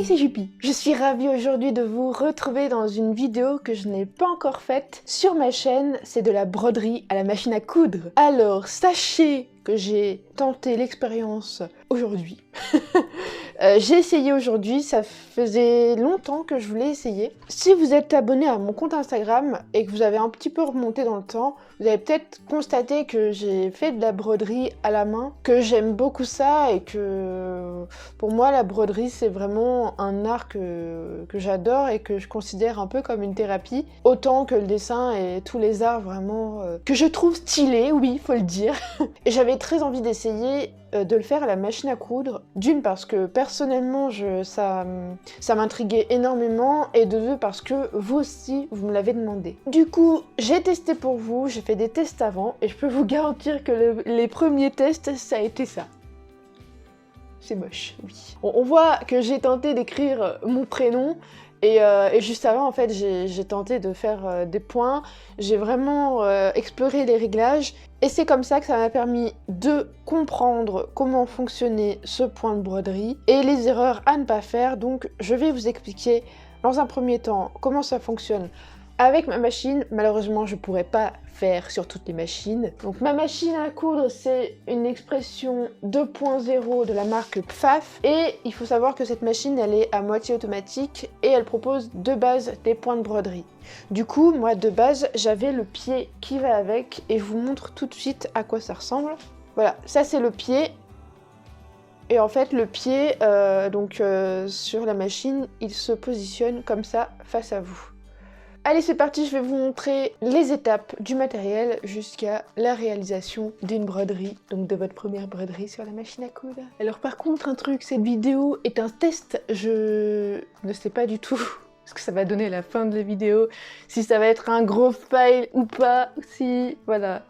Salut, c'est Jupi. Je suis ravie aujourd'hui de vous retrouver dans une vidéo que je n'ai pas encore faite sur ma chaîne. C'est de la broderie à la machine à coudre. Alors, sachez que j'ai tenté l'expérience aujourd'hui. J'ai essayé aujourd'hui, ça faisait longtemps que je voulais essayer. Si vous êtes abonné à mon compte Instagram et que vous avez un petit peu remonté dans le temps, vous avez peut-être constaté que j'ai fait de la broderie à la main, que j'aime beaucoup ça et que pour moi la broderie c'est vraiment un art que j'adore et que je considère un peu comme une thérapie, autant que le dessin et tous les arts vraiment que je trouve stylés, oui, faut le dire. Et j'avais très envie d'essayer de le faire à la machine à coudre, d'une parce que personnellement ça m'intriguait énormément, et de deux parce que vous aussi vous me l'avez demandé. Du coup j'ai testé pour vous, j'ai fait des tests avant et je peux vous garantir que les premiers tests ça a été ça. C'est moche, oui. On voit que j'ai tenté d'écrire mon prénom et juste avant, en fait, j'ai tenté de faire des points. J'ai vraiment exploré les réglages et c'est comme ça que ça m'a permis de comprendre comment fonctionnait ce point de broderie et les erreurs à ne pas faire. Donc, je vais vous expliquer dans un premier temps comment ça fonctionne avec ma machine. Malheureusement, je pourrais pas faire sur toutes les machines. Donc ma machine à coudre, c'est une expression 2.0 de la marque Pfaff. Et il faut savoir que cette machine, elle est à moitié automatique et elle propose de base des points de broderie. Du coup, moi de base, j'avais le pied qui va avec et je vous montre tout de suite à quoi ça ressemble. Voilà, ça c'est le pied. Et en fait, le pied, sur la machine, il se positionne comme ça face à vous. Allez, c'est parti, je vais vous montrer les étapes du matériel jusqu'à la réalisation d'une broderie, donc de votre première broderie sur la machine à coudre. Alors par contre, un truc, cette vidéo est un test, je ne sais pas du tout ce que ça va donner à la fin de la vidéo, si ça va être un gros fail ou pas, si... voilà.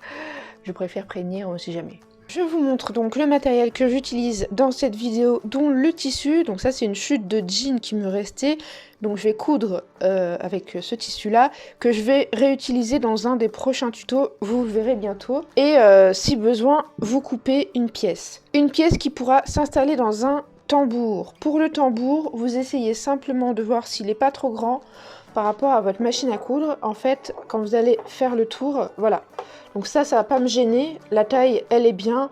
Je préfère prévenir, on ne sait jamais. Je vous montre donc le matériel que j'utilise dans cette vidéo, dont le tissu. Donc ça c'est une chute de jean qui me restait. Donc je vais coudre avec ce tissu-là, que je vais réutiliser dans un des prochains tutos, vous le verrez bientôt. Et si besoin, vous coupez une pièce. Une pièce qui pourra s'installer dans un tambour. Pour le tambour, vous essayez simplement de voir s'il n'est pas trop grand par rapport à votre machine à coudre. En fait, quand vous allez faire le tour, voilà. Donc ça va pas me gêner, la taille elle est bien,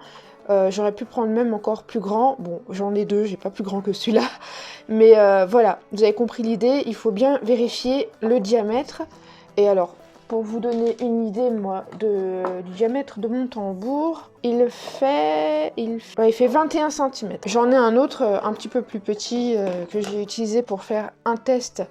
j'aurais pu prendre même encore plus grand, bon j'en ai deux, j'ai pas plus grand que celui-là, mais voilà, vous avez compris l'idée, il faut bien vérifier le diamètre. Et alors, pour vous donner une idée moi du diamètre de mon tambour, il fait 21 cm. J'en ai un autre un petit peu plus petit que j'ai utilisé pour faire un test.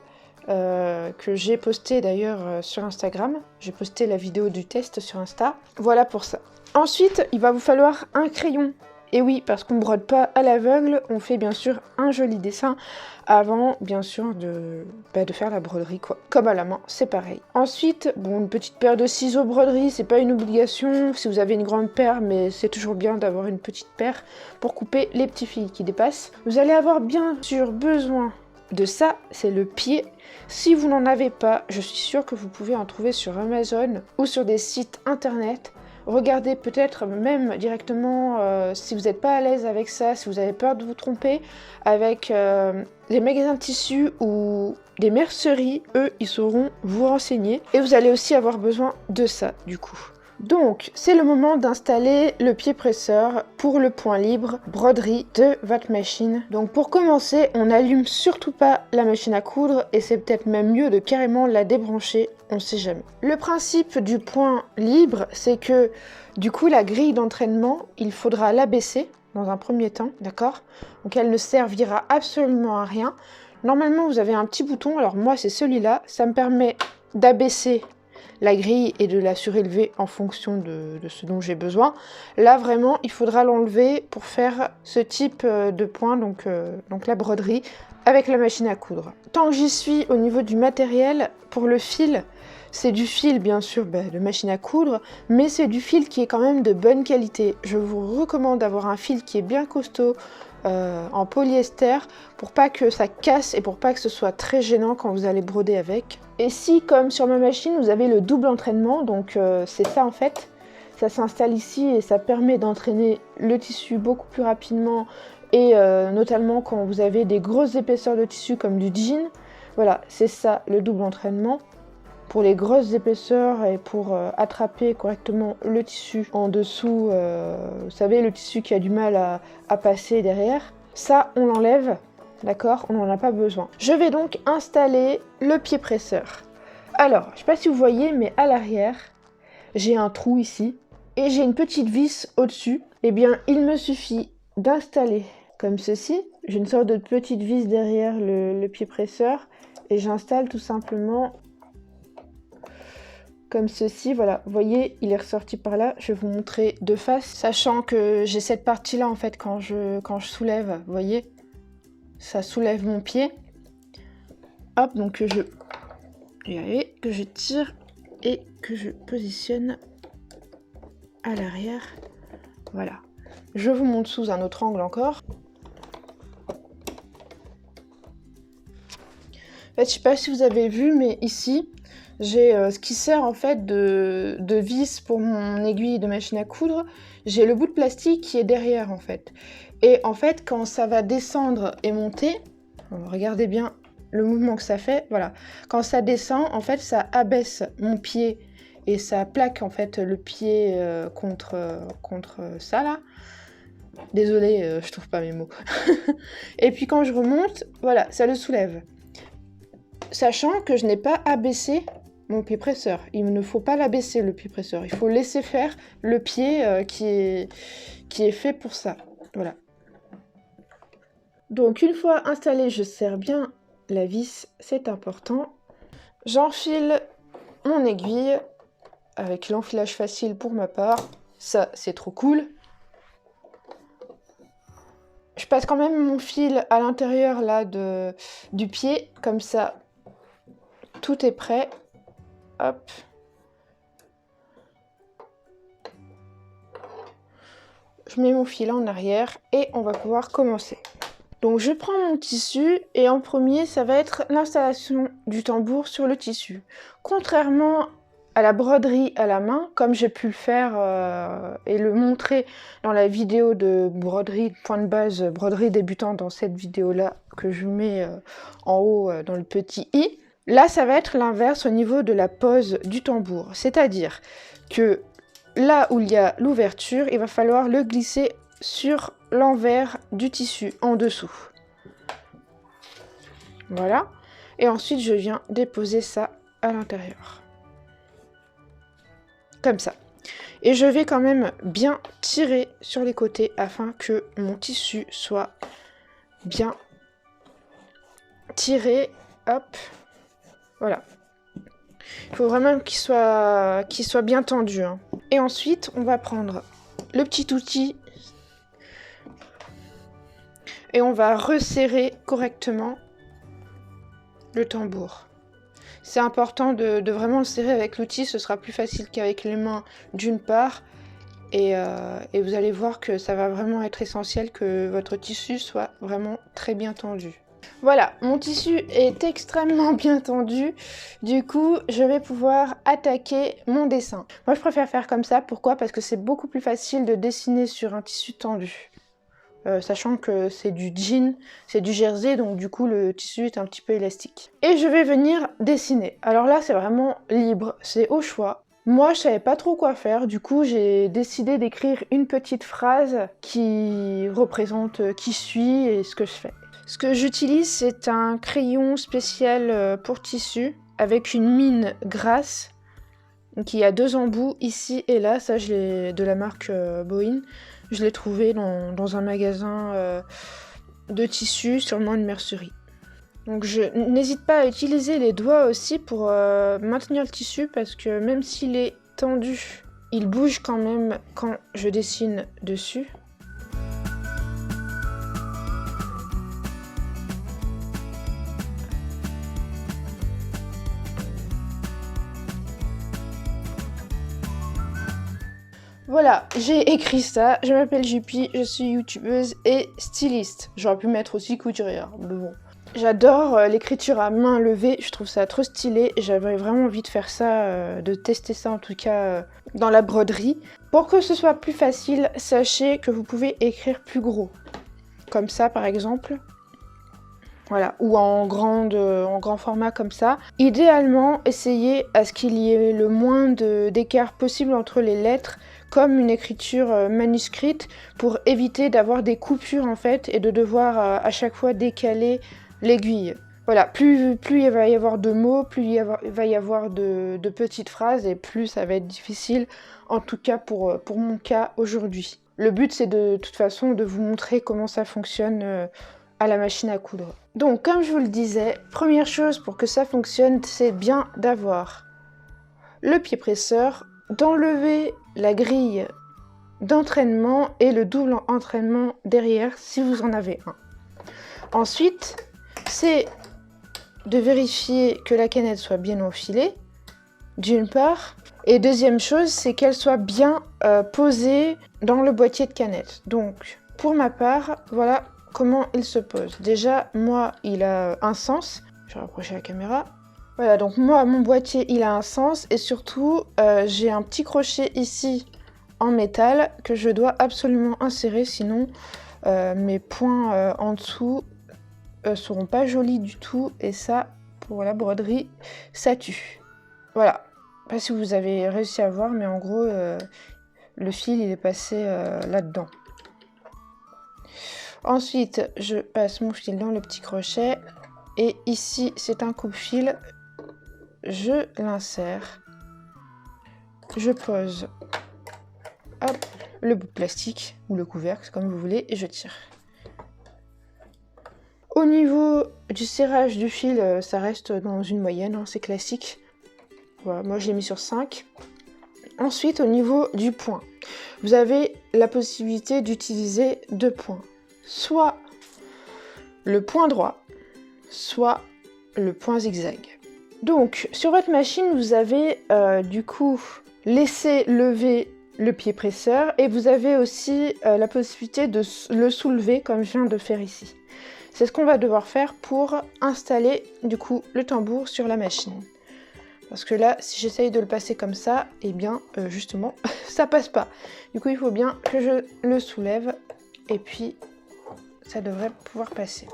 Que j'ai posté d'ailleurs sur Instagram. J'ai posté la vidéo du test sur Insta. Voilà pour ça. Ensuite, il va vous falloir un crayon. Et oui, parce qu'on ne brode pas à l'aveugle, on fait bien sûr un joli dessin avant, bien sûr, de faire la broderie, quoi. Comme à la main, c'est pareil. Ensuite, bon, une petite paire de ciseaux broderie, c'est pas une obligation si vous avez une grande paire, mais c'est toujours bien d'avoir une petite paire pour couper les petits fils qui dépassent. Vous allez avoir bien sûr besoin de ça, c'est le pied. Si vous n'en avez pas, je suis sûre que vous pouvez en trouver sur Amazon ou sur des sites internet. Regardez peut-être même directement si vous n'êtes pas à l'aise avec ça, si vous avez peur de vous tromper, avec les magasins de tissus ou des merceries, eux ils sauront vous renseigner. Et vous allez aussi avoir besoin de ça du coup. Donc, c'est le moment d'installer le pied presseur pour le point libre broderie de votre machine. Donc pour commencer, on n'allume surtout pas la machine à coudre et c'est peut-être même mieux de carrément la débrancher, on sait jamais. Le principe du point libre, c'est que du coup la grille d'entraînement, il faudra l'abaisser dans un premier temps, d'accord? Donc elle ne servira absolument à rien. Normalement, vous avez un petit bouton, alors moi c'est celui-là, ça me permet d'abaisser la grille et de la surélever en fonction de ce dont j'ai besoin. Là vraiment il faudra l'enlever pour faire ce type de point, donc la broderie avec la machine à coudre. Tant que j'y suis, au niveau du matériel, pour le fil, c'est du fil bien sûr de machine à coudre, mais c'est du fil qui est quand même de bonne qualité. Je vous recommande d'avoir un fil qui est bien costaud, en polyester, pour pas que ça casse et pour pas que ce soit très gênant quand vous allez broder avec. Et si, comme sur ma machine, vous avez le double entraînement, donc c'est ça en fait, ça s'installe ici et ça permet d'entraîner le tissu beaucoup plus rapidement Et notamment quand vous avez des grosses épaisseurs de tissu comme du jean. Voilà, c'est ça le double entraînement. Pour les grosses épaisseurs et pour attraper correctement le tissu en dessous, vous savez, le tissu qui a du mal à passer derrière. Ça, on l'enlève, d'accord? On n'en a pas besoin. Je vais donc installer le pied presseur. Alors, je ne sais pas si vous voyez, mais à l'arrière, j'ai un trou ici et j'ai une petite vis au-dessus. Eh bien, il me suffit d'installer comme ceci. J'ai une sorte de petite vis derrière le pied presseur et j'installe tout simplement comme ceci. Voilà, vous voyez, il est ressorti par là. Je vais vous montrer de face, sachant que j'ai cette partie-là en fait quand je soulève, vous voyez, ça soulève mon pied. Hop, donc que je tire et que je positionne à l'arrière. Voilà. Je vous montre sous un autre angle encore. En fait, je sais pas si vous avez vu, mais ici, j'ai ce qui sert en fait de vis pour mon aiguille de machine à coudre. J'ai le bout de plastique qui est derrière en fait. Et en fait, quand ça va descendre et monter, regardez bien le mouvement que ça fait. Voilà. Quand ça descend, en fait, ça abaisse mon pied et ça plaque en fait le pied contre ça là. Désolée, je trouve pas mes mots. Et puis quand je remonte, voilà, ça le soulève. Sachant que je n'ai pas abaissé mon pied presseur. Il ne faut pas l'abaisser le pied presseur. Il faut laisser faire le pied qui est fait pour ça. Voilà. Donc une fois installé, je serre bien la vis, c'est important. J'enfile mon aiguille avec l'enfilage facile pour ma part. Ça, c'est trop cool. Je passe quand même mon fil à l'intérieur là du pied, comme ça tout est prêt. Hop. Je mets mon fil en arrière et on va pouvoir commencer. Donc je prends mon tissu et en premier ça va être l'installation du tambour sur le tissu. Contrairement à la broderie à la main, comme j'ai pu le faire et le montrer dans la vidéo de broderie, point de base, broderie débutante dans cette vidéo-là que je mets en haut dans le petit i. Là, ça va être l'inverse au niveau de la pose du tambour. C'est-à-dire que là où il y a l'ouverture, il va falloir le glisser sur l'envers du tissu, en dessous. Voilà. Et ensuite, je viens déposer ça à l'intérieur. Comme ça. Et je vais quand même bien tirer sur les côtés afin que mon tissu soit bien tiré. Hop. Voilà. Il faut vraiment qu'il soit bien tendu. Hein. Et ensuite, on va prendre le petit outil et on va resserrer correctement le tambour. C'est important de vraiment le serrer avec l'outil, ce sera plus facile qu'avec les mains d'une part. Et vous allez voir que ça va vraiment être essentiel que votre tissu soit vraiment très bien tendu. Voilà, mon tissu est extrêmement bien tendu, du coup je vais pouvoir attaquer mon dessin. Moi je préfère faire comme ça, pourquoi? Parce que c'est beaucoup plus facile de dessiner sur un tissu tendu. Sachant que c'est du jean, c'est du jersey, donc du coup le tissu est un petit peu élastique. Et je vais venir dessiner. Alors là c'est vraiment libre, c'est au choix. Moi je savais pas trop quoi faire, du coup j'ai décidé d'écrire une petite phrase qui représente qui je suis et ce que je fais. Ce que j'utilise c'est un crayon spécial pour tissu avec une mine grasse qui a deux embouts ici et là, ça je l'ai de la marque Bohin. Je l'ai trouvé dans un magasin de tissu, sûrement une mercerie. Donc je n'hésite pas à utiliser les doigts aussi pour maintenir le tissu parce que même s'il est tendu, il bouge quand même quand je dessine dessus. Voilà, j'ai écrit ça, je m'appelle Jupi, je suis youtubeuse et styliste. J'aurais pu mettre aussi couturière, mais bon. J'adore l'écriture à main levée, je trouve ça trop stylé et j'avais vraiment envie de faire ça, de tester ça en tout cas dans la broderie. Pour que ce soit plus facile, sachez que vous pouvez écrire plus gros. comme ça par exemple. Voilà, ou en grand format comme ça. Idéalement, essayez à ce qu'il y ait le moins d'écart possible entre les lettres, comme une écriture manuscrite, pour éviter d'avoir des coupures en fait et de devoir à chaque fois décaler l'aiguille. Voilà, plus il va y avoir de mots, plus il va y avoir de petites phrases et plus ça va être difficile, en tout cas pour mon cas aujourd'hui. Le but c'est de toute façon de vous montrer comment ça fonctionne à la machine à coudre. Donc comme je vous le disais, première chose pour que ça fonctionne, c'est bien d'avoir le pied presseur, d'enlever la grille d'entraînement et le double entraînement derrière si vous en avez un. Ensuite, c'est de vérifier que la canette soit bien enfilée, d'une part, et deuxième chose, c'est qu'elle soit bien posée dans le boîtier de canette. Donc, pour ma part, voilà comment il se pose. Déjà, moi, il a un sens. Je vais rapprocher la caméra. Voilà, donc moi, mon boîtier, il a un sens, et surtout, j'ai un petit crochet ici en métal que je dois absolument insérer, sinon mes points en dessous seront pas jolis du tout, et ça, pour la broderie, ça tue. Voilà, je sais pas si vous avez réussi à voir, mais en gros, le fil, il est passé là-dedans. Ensuite, je passe mon fil dans le petit crochet, et ici, c'est un coupe-fil, je l'insère, je pose hop, le bout de plastique, ou le couvercle, comme vous voulez, et je tire. Au niveau du serrage du fil, ça reste dans une moyenne, hein, c'est classique. Voilà, moi je l'ai mis sur 5. Ensuite, au niveau du point, vous avez la possibilité d'utiliser 2 points. Soit le point droit, soit le point zigzag. Donc, sur votre machine, vous avez du coup laissé lever le pied presseur et vous avez aussi la possibilité de le soulever comme je viens de faire ici. C'est ce qu'on va devoir faire pour installer du coup le tambour sur la machine. Parce que là, si j'essaye de le passer comme ça, eh bien justement, ça passe pas. Du coup, il faut bien que je le soulève et puis ça devrait pouvoir passer.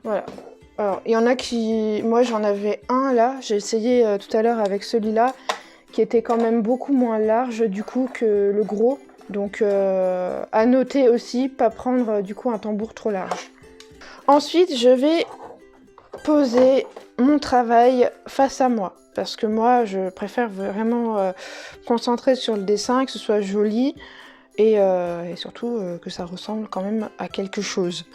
Voilà. Alors, il y en a qui... Moi, j'en avais un là. J'ai essayé tout à l'heure avec celui-là, qui était quand même beaucoup moins large du coup que le gros. Donc, à noter aussi, pas prendre du coup un tambour trop large. Ensuite, je vais poser mon travail face à moi. Parce que moi, je préfère vraiment concentrer sur le dessin, que ce soit joli et surtout que ça ressemble quand même à quelque chose.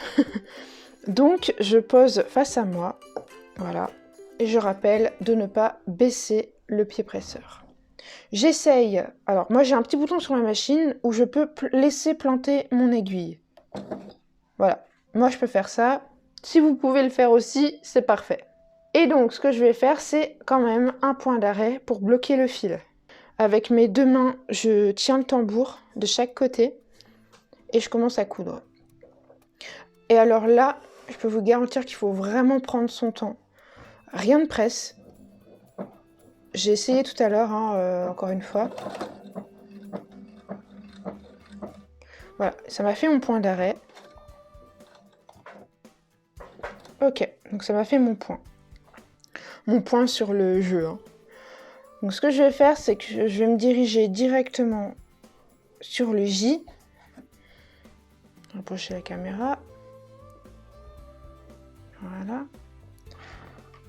Donc, je pose face à moi, voilà, et je rappelle de ne pas baisser le pied presseur. J'essaye, alors moi j'ai un petit bouton sur ma machine où je peux laisser planter mon aiguille. Voilà, moi je peux faire ça. Si vous pouvez le faire aussi, c'est parfait. Et donc ce que je vais faire, c'est quand même un point d'arrêt pour bloquer le fil. Avec mes 2 mains, je tiens le tambour de chaque côté et je commence à coudre. Et alors là, je peux vous garantir qu'il faut vraiment prendre son temps. Rien ne presse. J'ai essayé tout à l'heure, hein, encore une fois. Voilà, ça m'a fait mon point d'arrêt. Ok, donc ça m'a fait mon point. Mon point sur le jeu. Hein. Donc ce que je vais faire, c'est que je vais me diriger directement sur le J. Rapprocher la caméra. Voilà.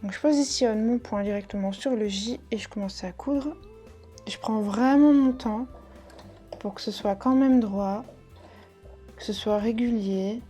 Donc je positionne mon point directement sur le J et je commence à coudre. Je prends vraiment mon temps pour que ce soit quand même droit, que ce soit régulier.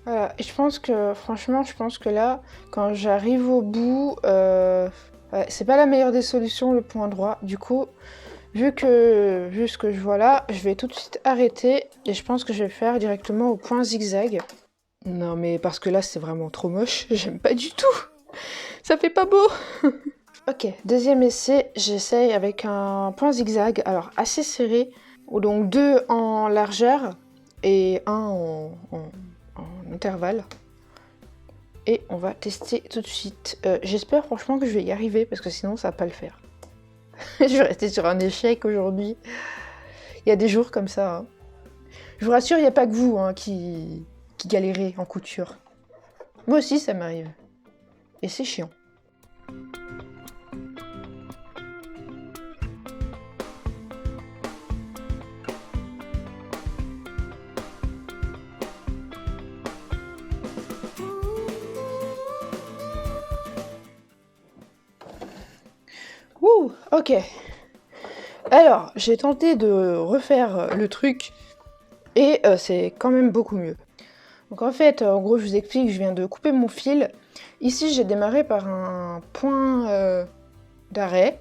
Voilà, et je pense que, franchement, là, quand j'arrive au bout, c'est pas la meilleure des solutions, le point droit. Du coup, vu ce que je vois là, je vais tout de suite arrêter et je pense que je vais faire directement au point zigzag. Non mais parce que là c'est vraiment trop moche, j'aime pas du tout. Ça fait pas beau. Ok, deuxième essai, j'essaye avec un point zigzag, alors assez serré, ou donc 2 en largeur et 1 en intervalle. Et on va tester tout de suite. J'espère franchement que je vais y arriver parce que sinon ça va pas le faire. Je vais rester sur un échec aujourd'hui. Il y a des jours comme ça. Hein. Je vous rassure, il n'y a pas que vous hein, qui galérez en couture. Moi aussi ça m'arrive. Et c'est chiant. Ouh, ok. Alors, j'ai tenté de refaire le truc et c'est quand même beaucoup mieux. Donc en fait, en gros, je vous explique, je viens de couper mon fil. Ici, j'ai démarré par un point d'arrêt.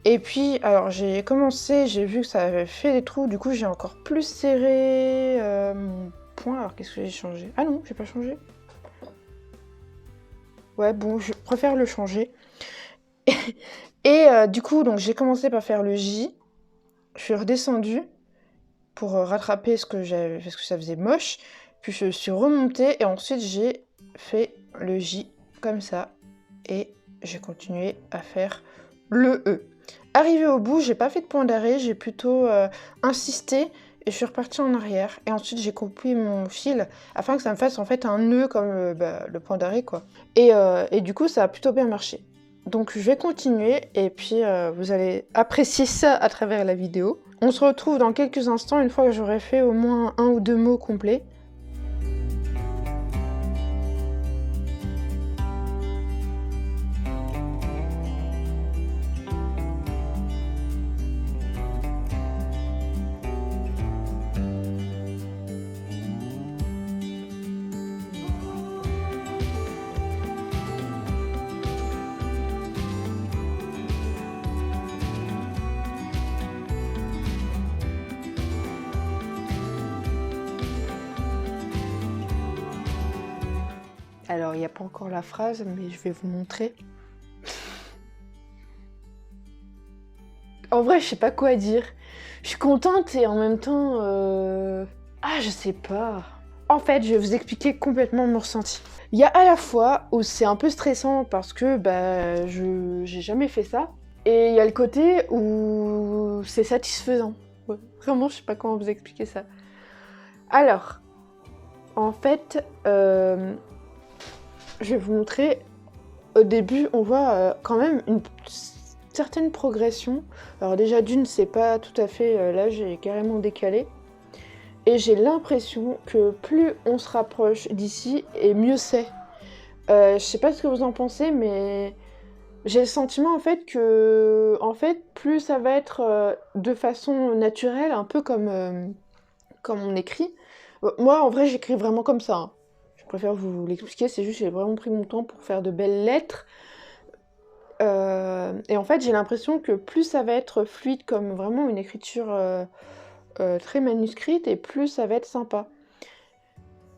Et puis, alors j'ai commencé, j'ai vu que ça avait fait des trous, du coup j'ai encore plus serré mon point. Alors qu'est-ce que j'ai changé? Ah non, j'ai pas changé. Ouais, bon, je préfère le changer. Et du coup, donc j'ai commencé par faire le J. Je suis redescendue pour rattraper ce que j'avais, parce que ça faisait moche. Puis je suis remontée et ensuite j'ai fait le J comme ça. Et j'ai continué à faire le E. Arrivé au bout, j'ai pas fait de point d'arrêt, j'ai plutôt insisté et je suis repartie en arrière. Et ensuite j'ai coupé mon fil afin que ça me fasse en fait un nœud comme le point d'arrêt quoi. Et du coup ça a plutôt bien marché. Donc je vais continuer et puis vous allez apprécier ça à travers la vidéo. On se retrouve dans quelques instants une fois que j'aurai fait au moins 1 ou 2 mots complets. Alors, il n'y a pas encore la phrase, mais je vais vous montrer. En vrai, je sais pas quoi dire. Je suis contente et en même temps... Ah, je sais pas. En fait, je vais vous expliquer complètement mon ressenti. Il y a à la fois où c'est un peu stressant parce que bah, j'ai jamais fait ça. Et il y a le côté où c'est satisfaisant. Ouais, vraiment, je sais pas comment vous expliquer ça. Alors, en fait... Je vais vous montrer, au début on voit quand même une certaine progression. Alors déjà d'une c'est pas tout à fait, là j'ai carrément décalé. Et j'ai l'impression que plus on se rapproche d'ici et mieux c'est. Je sais pas ce que vous en pensez mais j'ai le sentiment en fait que plus ça va être de façon naturelle, un peu comme on écrit. Moi en vrai j'écris vraiment comme ça. Hein. Je préfère vous l'expliquer, c'est juste que j'ai vraiment pris mon temps pour faire de belles lettres. Et en fait, j'ai l'impression que plus ça va être fluide, comme vraiment une écriture très manuscrite, et plus ça va être sympa.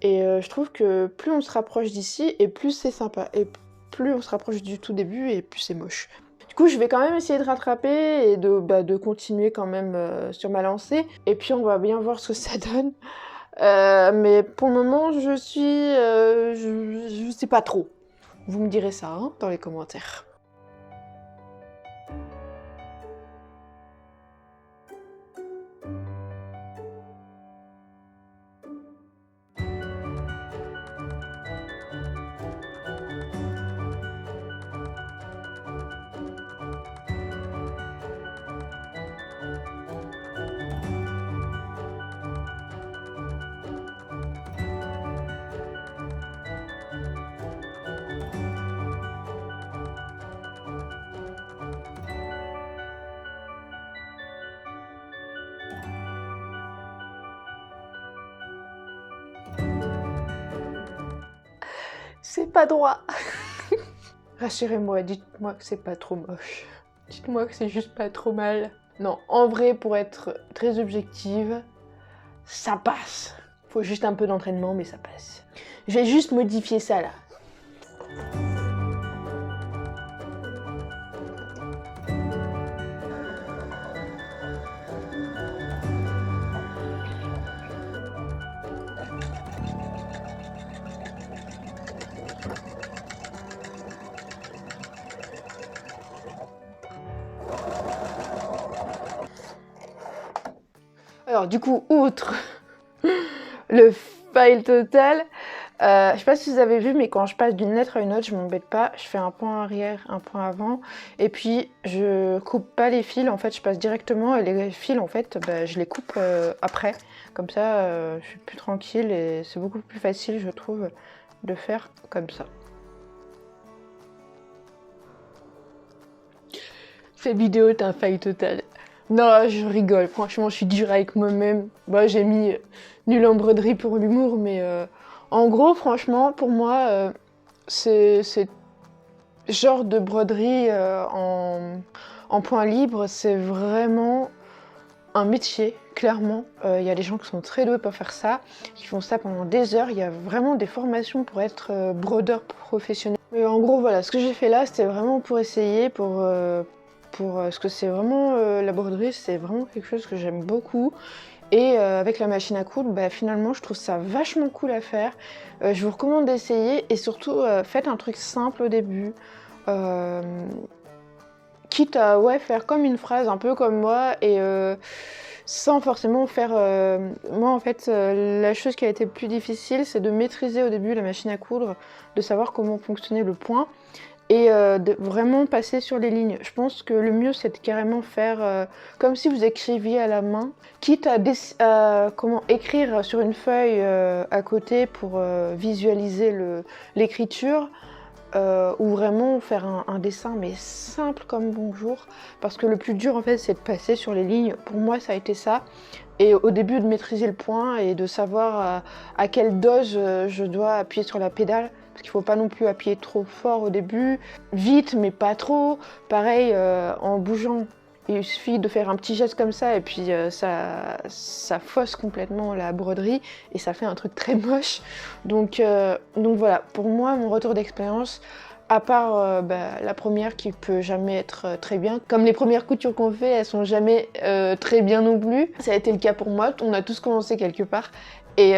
Et je trouve que plus on se rapproche d'ici, et plus c'est sympa. Et plus on se rapproche du tout début, et plus c'est moche. Du coup, je vais quand même essayer de rattraper et de continuer quand même sur ma lancée. Et puis, on va bien voir ce que ça donne. Mais pour le moment, je sais pas trop. Vous me direz ça hein, dans les commentaires. C'est pas droit. Rassurez-moi, dites-moi que c'est pas trop moche. Dites-moi que c'est juste pas trop mal. Non, en vrai, pour être très objective, ça passe. Faut juste un peu d'entraînement, mais ça passe. Je vais juste modifier ça là. Alors du coup, outre le fail total, je sais pas si vous avez vu, mais quand je passe d'une lettre à une autre, je m'embête pas, je fais un point arrière, un point avant, et puis je coupe pas les fils, en fait je passe directement, et les fils en fait, bah, je les coupe après, comme ça je suis plus tranquille, et c'est beaucoup plus facile je trouve de faire comme ça. Cette vidéo est un fail total. Non, je rigole, franchement, je suis dure avec moi-même. Bah, j'ai mis nul en broderie pour l'humour, mais en gros, franchement, pour moi, c'est genre de broderie en point libre, c'est vraiment un métier, clairement. Il y a des gens qui sont très doués pour faire ça, qui font ça pendant des heures. Il y a vraiment des formations pour être brodeur professionnel. Mais en gros, voilà, ce que j'ai fait là, c'était vraiment pour essayer, parce que c'est vraiment la broderie, c'est vraiment quelque chose que j'aime beaucoup. Et avec la machine à coudre, bah, finalement, je trouve ça vachement cool à faire. Je vous recommande d'essayer et surtout, faites un truc simple au début. Quitte à faire comme une phrase, un peu comme moi, et sans forcément faire... Moi, en fait, la chose qui a été le plus difficile, c'est de maîtriser au début la machine à coudre, de savoir comment fonctionnait le point, et de vraiment passer sur les lignes. Je pense que le mieux, c'est de carrément faire comme si vous écriviez à la main, quitte à comment écrire sur une feuille à côté pour visualiser l'écriture, ou vraiment faire un dessin, mais simple comme bonjour, parce que le plus dur, en fait, c'est de passer sur les lignes. Pour moi, ça a été ça. Et au début, de maîtriser le point et de savoir à quelle dose je dois appuyer sur la pédale. Parce qu'il ne faut pas non plus appuyer trop fort au début, vite mais pas trop. Pareil, en bougeant, il suffit de faire un petit geste comme ça et puis ça fausse complètement la broderie et ça fait un truc très moche. Donc voilà, pour moi, mon retour d'expérience, à part la première qui peut jamais être très bien, comme les premières coutures qu'on fait, elles sont jamais très bien non plus. Ça a été le cas pour moi, on a tous commencé quelque part. Et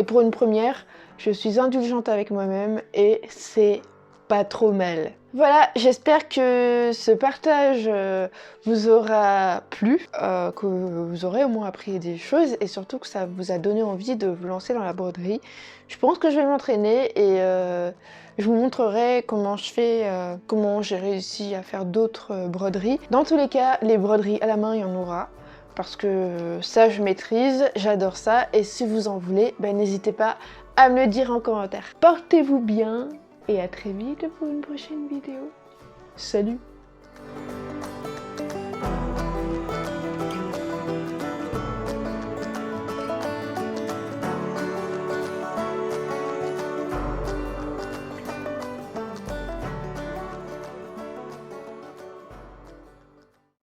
pour une première, je suis indulgente avec moi-même et c'est pas trop mal. Voilà, j'espère que ce partage vous aura plu, que vous aurez au moins appris des choses et surtout que ça vous a donné envie de vous lancer dans la broderie. Je pense que je vais m'entraîner et je vous montrerai comment je fais, comment j'ai réussi à faire d'autres broderies. Dans tous les cas, les broderies à la main, il y en aura. Parce que ça, je maîtrise, j'adore ça. Et si vous en voulez, n'hésitez pas à me le dire en commentaire. Portez-vous bien et à très vite pour une prochaine vidéo. Salut!